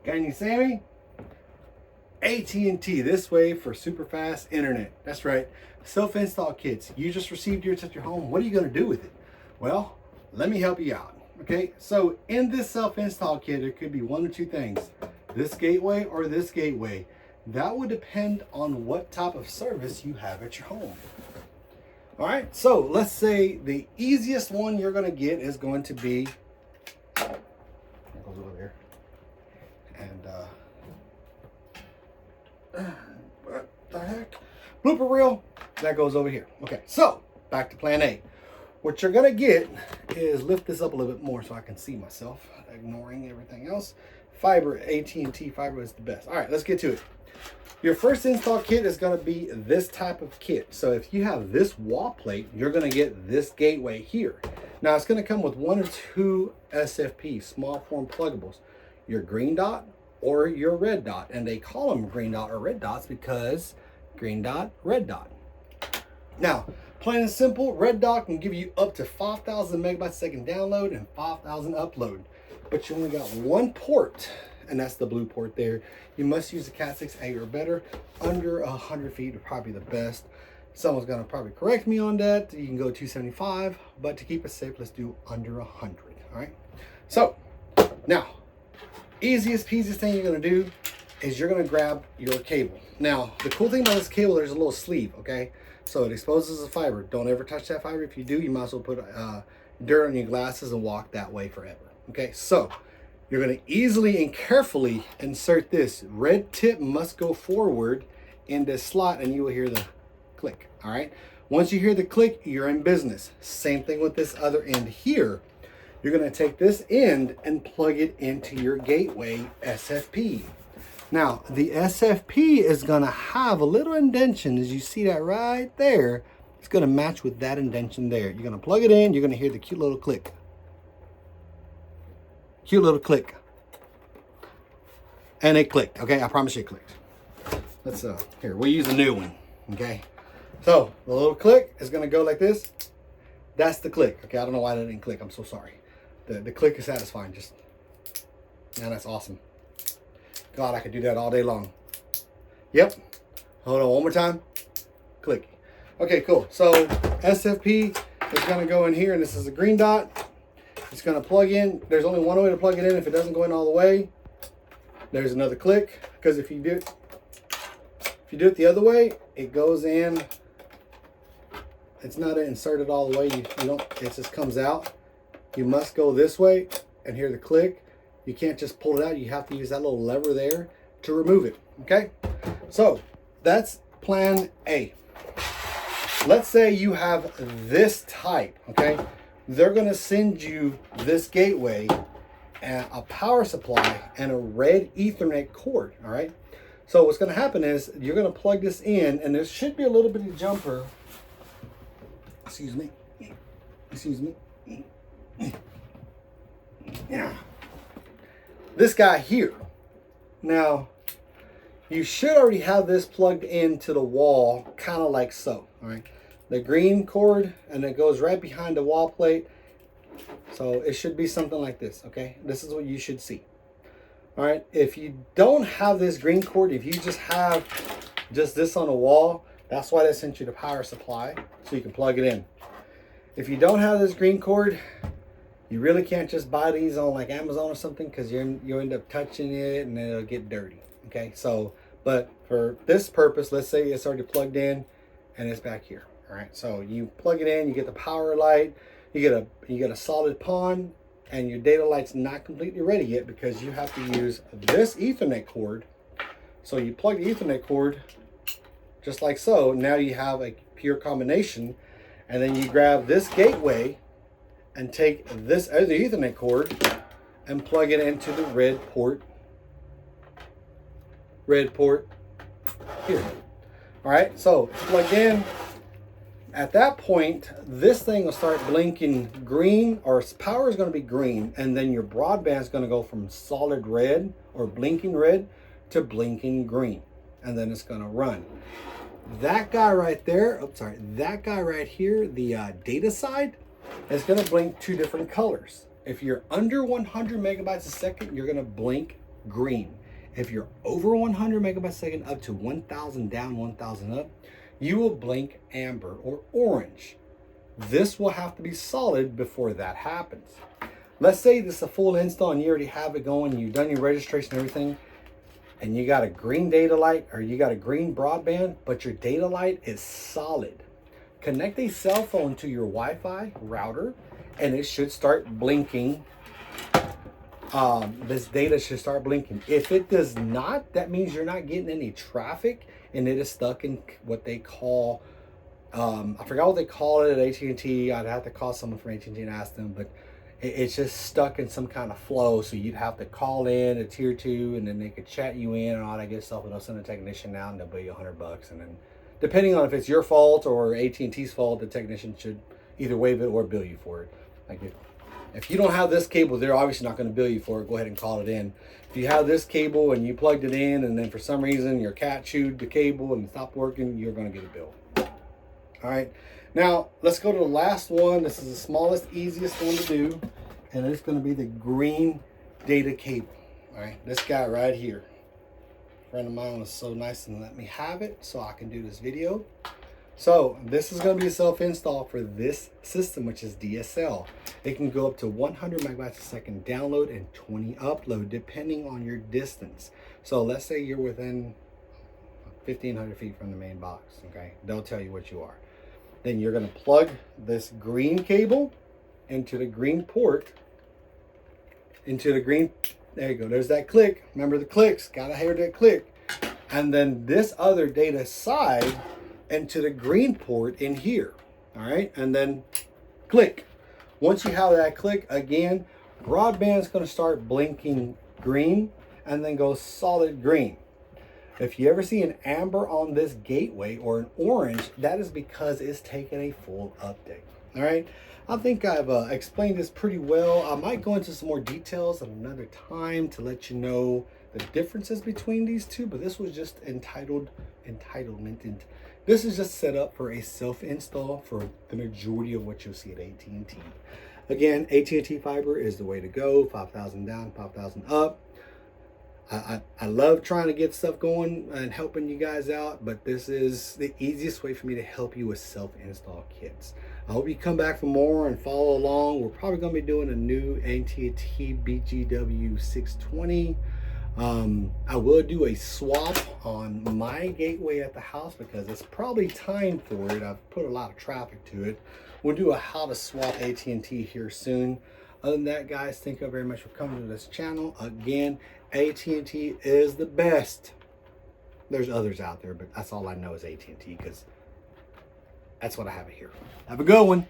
Can you see me? AT&T, this way for super fast internet. That's right. Self-install kits. You just received yours at your home. What are you going to do with it? Well, let me help you out. Okay, so in this self-install kit, it could be one or two things. This gateway or this gateway. That would depend on what type of service you have at your home. All right, so let's say the easiest one you're going to get is going to be, it goes over there, and what the heck? Blooper reel, that goes over here. Okay, so back to plan A. What you're gonna get is, lift this up a little bit more so I can see myself, ignoring everything else. Fiber, AT&T fiber is the best. All right, let's get to it. Your first install kit is gonna be this type of kit. So if you have this wall plate, you're gonna get this gateway here. Now it's gonna come with 1 or 2 SFP, small form pluggables. Your green dot or your red dot. And they call them green dot or red dots because green dot, red dot. Now, plain and simple, red dot can give you up to 5,000 megabytes a second download and 5,000 upload. But you only got one port, and that's the blue port there. You must use a Cat 6A or better. Under 100 feet are probably the best. Someone's gonna probably correct me on that. You can go 275, but to keep it safe, let's do under 100, all right? So, now, easiest peasiest thing you're gonna do is you're gonna grab your cable. Now, the cool thing about this cable, there's a little sleeve, okay? So it exposes the fiber. Don't ever touch that fiber. If you do, you might as well put dirt on your glasses and walk that way forever. Okay, so you're gonna easily and carefully insert this. Red tip must go forward in this slot and you will hear the click, all right? Once you hear the click, you're in business. Same thing with this other end here. You're gonna take this end and plug it into your gateway SFP. Now, the SFP is gonna have a little indentation, as you see that right there. It's gonna match with that indentation there. You're gonna plug it in, you're gonna hear the cute little click. Cute little click. And it clicked, okay? I promise you it clicked. Let's, here, we'll use a new one, okay? So, the little click is gonna go like this. That's the click, okay? I don't know why that didn't click, I'm so sorry. The click is satisfying, just, man, that's awesome. God, I could do that all day long. Yep. Hold on, one more time. Click. Okay, cool. So SFP is gonna go in here, and this is a green dot. It's gonna plug in. There's only one way to plug it in. If it doesn't go in all the way, there's another click. Because if you do it the other way, it goes in. It's not inserted all the way. You don't. It just comes out. You must go this way and hear the click. You can't just pull it out. You have to use that little lever there to remove it, okay? So that's plan A. Let's say you have this type, okay? They're gonna send you this gateway, and a power supply, and a red Ethernet cord, all right? So what's gonna happen is you're gonna plug this in, and there should be a little bit of jumper. Excuse me. Yeah. This guy here. Now, you should already have this plugged into the wall, kind of like so, all right? The green cord, and it goes right behind the wall plate. So it should be something like this, okay? This is what you should see. All right, if you don't have this green cord, if you just have just this on the wall, that's why they sent you the power supply, so you can plug it in. If you don't have this green cord, you really can't just buy these on like Amazon or something, because you end up touching it and it'll get dirty. Okay, so but for this purpose, let's say it's already plugged in and it's back here. All right, so you plug it in, you get the power light, you get a solid PON, and your data light's not completely ready yet because you have to use this Ethernet cord. So you plug the Ethernet cord just like so. Now you have a pure combination, and then you grab this gateway and take this other Ethernet cord and plug it into the red port here. All right, so plugged in. At that point, this thing will start blinking green, or its power is going to be green, and then your broadband is going to go from solid red or blinking red to blinking green, and then it's going to run. That guy right there, that guy right here, the data side, is going to blink two different colors. If you're under 100 megabytes a second, you're going to blink green. If you're over 100 megabytes per second, up to 1000 down, 1000 up, you will blink amber or orange. This will have to be solid before that happens. Let's say this is a full install and you already have it going, you've done your registration and everything, and you got a green data light or you got a green broadband, but your data light is solid. Connect a cell phone to your Wi-Fi router and it should start blinking. This data should start blinking. If it does not, that means you're not getting any traffic and it is stuck in what they call, I forgot what they call it at AT&T. I'd have to call someone from AT&T and ask them, but it's just stuck in some kind of flow. So you'd have to call in a tier 2 and then they could chat you in and all that good stuff, and they'll send a technician out and they'll bill you $100. And then depending on if it's your fault or AT&T's fault, the technician should either waive it or bill you for it. Like if you don't have this cable, they're obviously not going to bill you for it. Go ahead and call it in. If you have this cable and you plugged it in and then for some reason your cat chewed the cable and stopped working, you're going to get a bill. All right. Now let's go to the last one. This is the smallest, easiest one to do. And it's going to be the green data cable. All right. This guy right here. A friend of mine was so nice and let me have it so I can do this video. So this is going to be a self-install for this system, which is DSL. It can go up to 100 megabytes a second download and 20 upload, depending on your distance. So let's say you're within 1,500 feet from the main box. Okay, they'll tell you what you are. Then you're going to plug this green cable into the green port, into the green. There you go. There's that click. Remember the clicks. Gotta hear that click. And then this other data side into the green port in here. All right, and then click. Once you have that click, again, broadband is going to start blinking green and then go solid green. If you ever see an amber on this gateway or an orange, that is because it's taken a full update. All right, I think I've explained this pretty well. I might go into some more details at another time to let you know the differences between these two, but this was just entitlement. And this is just set up for a self-install for the majority of what you'll see at AT&T. Again, AT&T fiber is the way to go. 5,000 down, 5,000 up. I love trying to get stuff going and helping you guys out, but this is the easiest way for me to help you with self-install kits. I hope you come back for more and follow along. We're probably going to be doing a new AT&T bgw320. I will do a swap on my gateway at the house because it's probably time for it. I've put a lot of traffic to it. We'll do a how to swap AT&T here soon. Other than that, guys, thank you very much for coming to this channel. Again, AT&T is the best. There's others out there, but that's all I know is AT&T because that's what I have here. Have a good one.